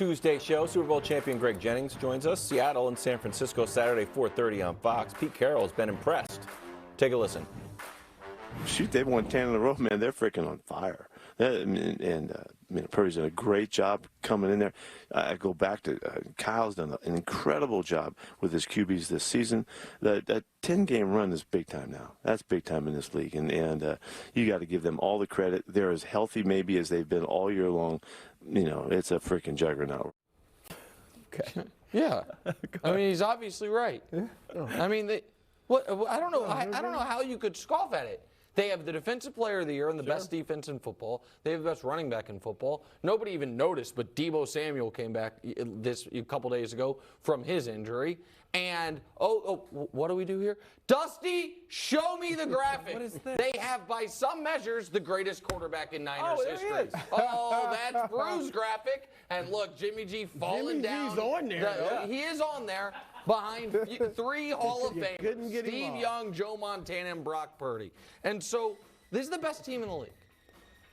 Tuesday show. Super Bowl champion Greg Jennings joins us. Seattle and San Francisco Saturday, 4:30 on Fox. Pete Carroll has been impressed. Take a listen. Shoot, they've won 10 in a row, man. They're freaking on fire. Purdy's done a great job coming in there. I go back to Kyle's done an incredible job with his QBs this season. That 10-game run is big time now. That's big time in this league, and you got to give them all the credit. They're as healthy maybe as they've been all year long. You know, it's a freaking juggernaut. Okay. Yeah. I mean, he's obviously right. Yeah. I mean, I don't know. I don't know how you could scoff at it. They have the defensive player of the year and the best defense in football. They have the best running back in football. Nobody even noticed, but Deebo Samuel came back a couple days ago from his injury. And, what do we do here? Dusty, show me the graphic. What is this? They have, by some measures, the greatest quarterback in Niners history. Oh, that's Bruce's graphic. And look, Jimmy G falling down. Jimmy's on there. He is on there behind three Hall of Famers. Steve Young, Joe Montana, and Brock Purdy. And so this is the best team in the league.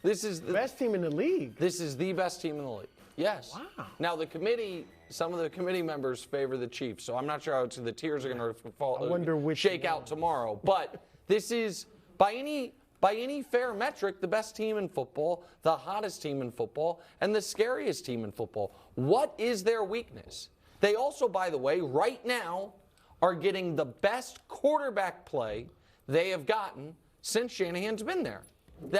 This is the best team in the league. This is the best team in the league. Yes. Wow. Now some of the committee members favor the Chiefs, so I'm not sure how the tiers are going to shake out tomorrow. But this is by any fair metric the best team in football, the hottest team in football, and the scariest team in football. What is their weakness? They also, by the way, right now are getting the best quarterback play they have gotten since Shanahan's been there.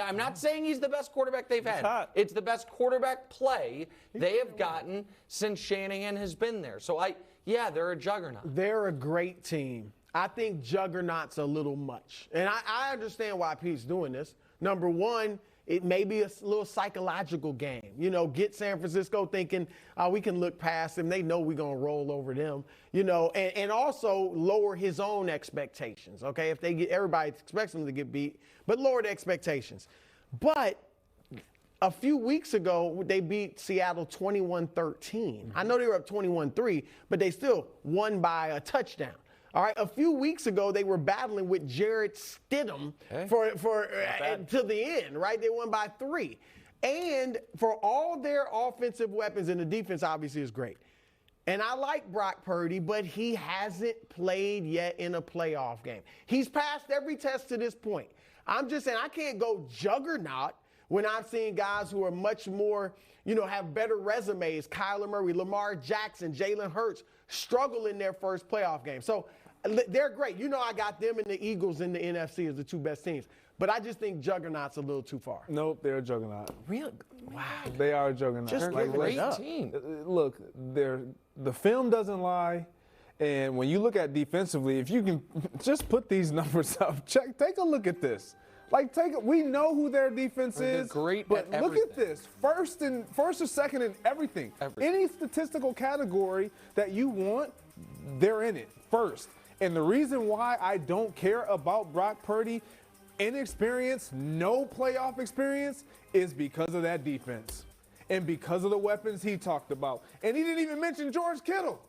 I'm not saying he's the best quarterback they've had. It's the best quarterback play they have gotten since Shanahan has been there. So, they're a juggernaut. They're a great team. I think juggernaut's a little much. And I understand why Pete's doing this. Number one, it may be a little psychological game. You know, get San Francisco thinking we can look past them. They know we're going to roll over them. You know, and also lower his own expectations. Okay, if everybody expects them to get beat, but lower the expectations. But a few weeks ago, they beat Seattle 21-13. I know they were up 21-3, but they still won by a touchdown. All right, a few weeks ago, they were battling with Jarrett Stidham till the end, right? They won by 3. And for all their offensive weapons, and the defense obviously is great. And I like Brock Purdy, but he hasn't played yet in a playoff game. He's passed every test to this point. I'm just saying I can't go juggernaut when I'm seeing guys who are much more, have better resumes. Kyler Murray, Lamar Jackson, Jalen Hurts struggle in their first playoff game. So they're great. I got them and the Eagles in the NFC as the two best teams. But I just think juggernaut's a little too far. Nope, they're a juggernaut. Really? Wow. They are a juggernaut. Just a great team. Look, the film doesn't lie. And when you look at defensively, if you can just put these numbers up, take a look at this. We know who their defense is. They're great but at look at this. First or second in everything. Any statistical category that you want, they're in it first. And the reason why I don't care about Brock Purdy, inexperience, no playoff experience, is because of that defense and because of the weapons he talked about. And he didn't even mention George Kittle.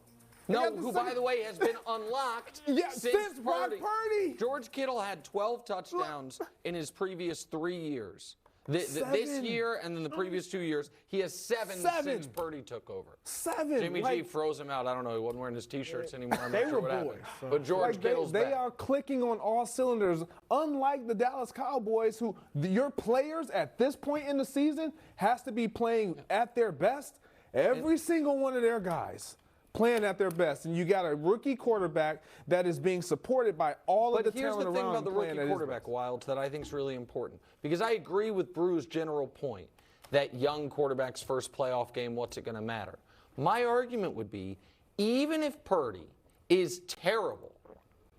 Who, by the way, has been unlocked since Brock Purdy. George Kittle had 12 touchdowns in his previous 3 years. This year and then the previous 2 years, he has seven since Purdy took over. 7. Jimmy G froze him out. I don't know. He wasn't wearing his T-shirts anymore. I'm they not sure were what boys. happened. But George Kittle's they back. are clicking on all cylinders, unlike the Dallas Cowboys, who your players at this point in the season has to be playing at their best. Every single one of their guys playing at their best, and you got a rookie quarterback that is being supported by all of the talent around. But here's the thing about the rookie quarterback, Wilds, that I think is really important, because I agree with Bruce's general point that young quarterback's first playoff game, what's it going to matter? My argument would be, even if Purdy is terrible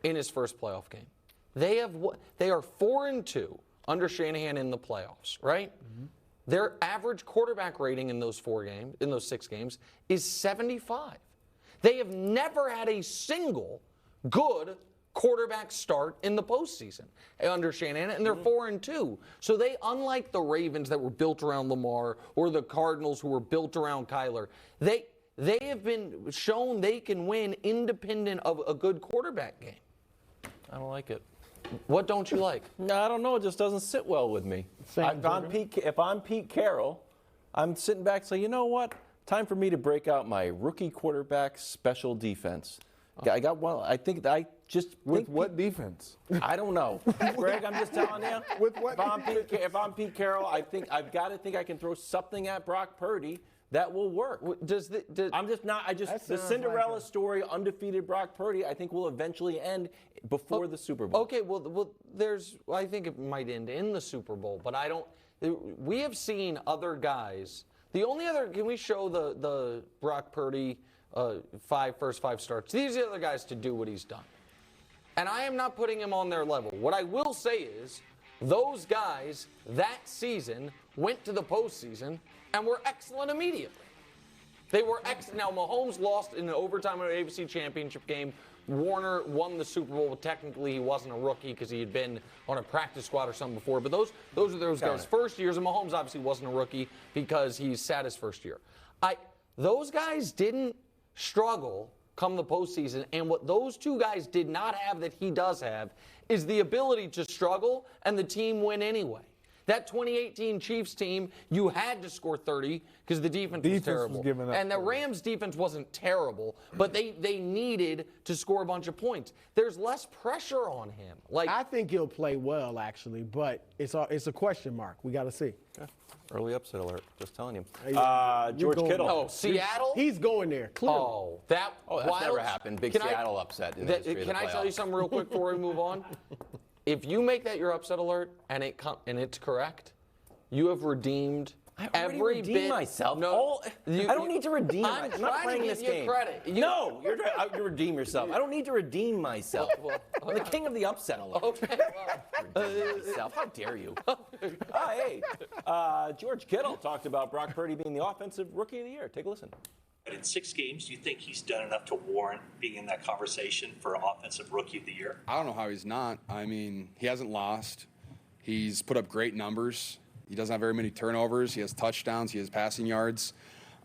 in his first playoff game, they are 4-2 under Shanahan in the playoffs, right? Mm-hmm. Their average quarterback rating in those 6 games, is 75. They have never had a single good quarterback start in the postseason under Shanahan, and they're 4-2. So they, unlike the Ravens that were built around Lamar or the Cardinals who were built around Kyler, they have been shown they can win independent of a good quarterback game. I don't like it. What don't you like? No, I don't know. It just doesn't sit well with me. If I'm Pete Carroll, I'm sitting back and saying, you know what? Time for me to break out my rookie quarterback special defense. I got one. I think I just With what defense? I don't know, Greg. I'm just telling you. With what? If I'm Pete Carroll, I think I've got to think I can throw something at Brock Purdy that will work. I'm just not. The Cinderella story, undefeated Brock Purdy, I think will eventually end before the Super Bowl. Okay, well, I think it might end in the Super Bowl, but I don't. We have seen other guys. The only other, can we show the Brock Purdy first five starts? These are the other guys to do what he's done. And I am not putting him on their level. What I will say is, those guys that season went to the postseason and were excellent immediately. They were excellent. Now, Mahomes lost in the overtime of the AFC Championship game. Warner won the Super Bowl, but technically he wasn't a rookie because he had been on a practice squad or something before. But those are those guys' first years, and Mahomes obviously wasn't a rookie because he sat his first year. Those guys didn't struggle come the postseason, and what those two guys did not have that he does have is the ability to struggle and the team win anyway. That 2018 Chiefs team, you had to score 30 because the defense was terrible. And the Rams defense wasn't terrible, but they needed to score a bunch of points. There's less pressure on him. I think he'll play well, actually, but it's a question mark. We got to see. Yeah. Early upset alert. Just telling you. George Kittle. Oh, Seattle? He's going there, clearly. Oh, that's never happened. Big Seattle upset in the history of the Can I tell you playoffs. something real quick before we move on? If you make that your upset alert and it's correct, you have redeemed every bit. Myself. No, I don't need to redeem myself. I'm not playing this game. Credit. No, you're redeem yourself. I don't need to redeem myself. I'm the king of the upset alert. Okay. Redeem myself. How dare you? Hey, George Kittle talked about Brock Purdy being the offensive rookie of the year. Take a listen. But in 6 games, do you think he's done enough to warrant being in that conversation for Offensive Rookie of the Year? I don't know how he's not. I mean, he hasn't lost. He's put up great numbers. He doesn't have very many turnovers. He has touchdowns. He has passing yards.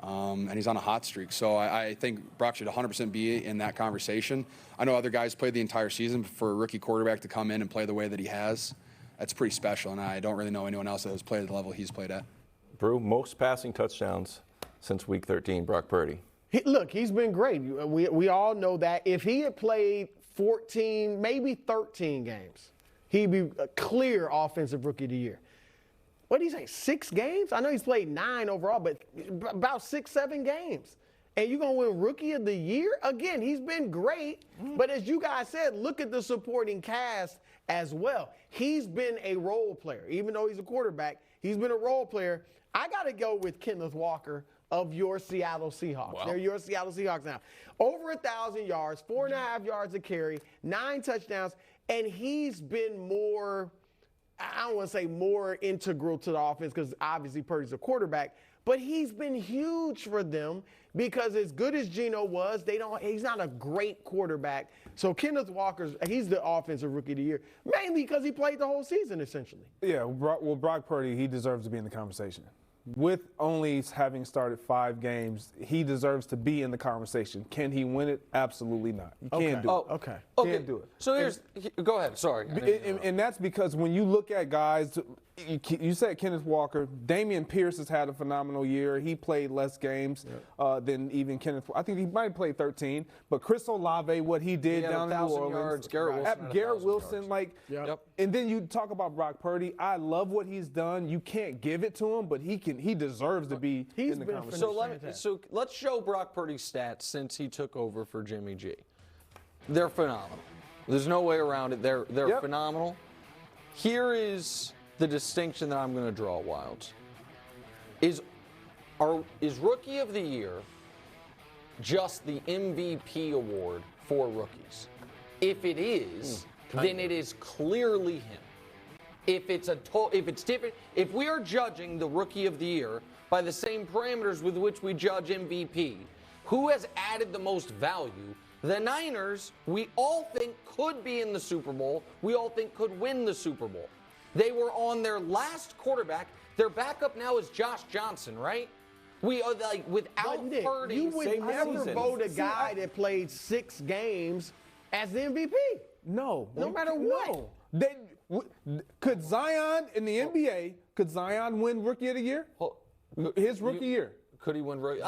And he's on a hot streak. So I think Brock should 100% be in that conversation. I know other guys played the entire season. For a rookie quarterback to come in and play the way that he has, that's pretty special. And I don't really know anyone else that has played at the level he's played at. Brew, most passing touchdowns since Week 13, Brock Purdy. He's been great. We all know that. If he had played 14, maybe 13 games, he'd be a clear Offensive Rookie of the Year. What did he say, 6 games? I know he's played 9 overall, but about 6, 7 games. And you're going to win Rookie of the Year? Again, he's been great. But as you guys said, look at the supporting cast as well. He's been a role player. Even though he's a quarterback, he's been a role player. I got to go with Kenneth Walker of your Seattle Seahawks. Wow. They're your Seattle Seahawks now. Over 1,000 yards, 4.5 yards a carry, 9 touchdowns, and he's been more, I don't want to say more integral to the offense because obviously Purdy's a quarterback, but he's been huge for them because as good as Geno was, he's not a great quarterback. So Kenneth Walker's, he's the Offensive Rookie of the Year, mainly because he played the whole season essentially. Yeah, well, Brock Purdy, he deserves to be in the conversation. With only having started 5 games, he deserves to be in the conversation. Can he win it? Absolutely not. You can't do it. Okay. Can't do it. So go ahead. Sorry. And that's because when you look at guys, you said Kenneth Walker, Damian Pierce has had a phenomenal year. He played less games than even Kenneth. I think he might have played 13. But Chris Olave, what he did down in New Orleans. Garrett Wilson, and then you talk about Brock Purdy. I love what he's done. You can't give it to him, but he deserves to be in the conversation. So let's show Brock Purdy's stats since he took over for Jimmy G. They're phenomenal. There's no way around it. They're phenomenal. Here is the distinction that I'm going to draw, Wilds. Is Rookie of the Year just the MVP award for rookies? If it is, then it is clearly him. If it's different, if we are judging the Rookie of the Year by the same parameters with which we judge MVP, who has added the most value? The Niners, we all think could be in the Super Bowl. We all think could win the Super Bowl. They were on their last quarterback. Their backup now is Josh Johnson, right? We are without Purdy. You would never vote a guy that played 6 games as the MVP. No matter what. Could Zion in the NBA? Could Zion win Rookie of the Year? His rookie year. Could he win rookie?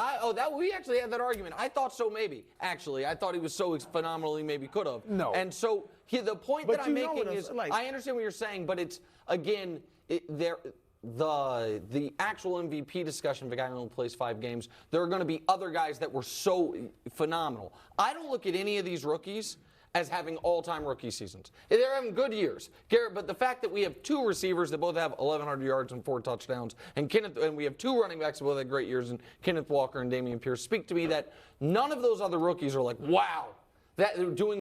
We actually had that argument. I thought so, maybe. Actually, I thought he was so phenomenally, maybe could have. No. And so the point But that I'm you know making what is, I'm- like- I understand what you're saying, but it's again, the actual MVP discussion, if a guy only plays 5 games, there are going to be other guys that were so phenomenal. I don't look at any of these rookies as having all-time rookie seasons. They're having good years, Garrett. But the fact that we have 2 receivers that both have 1,100 yards and 4 touchdowns, and we have 2 running backs that both had great years, and Kenneth Walker and Dameon Pierce, speak to me that none of those other rookies are like, wow, that they're doing.